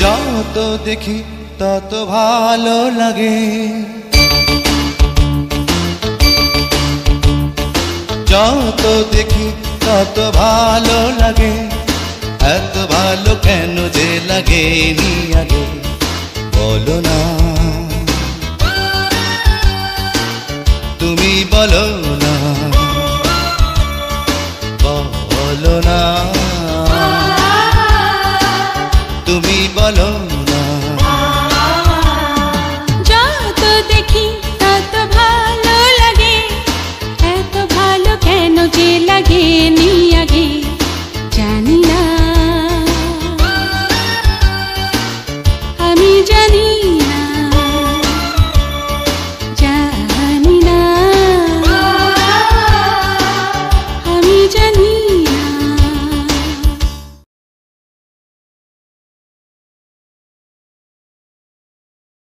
যত দেখি তত ভালো লাগে, যত দেখি তত ভালো লাগে, এত ভালো কেন যে লাগেনি আগে বলো না, তুমি বলো না, বলো না, তুমি বলো না। যত দেখি তত ভালো লাগে, এত ভালো কেন যে লাগেনি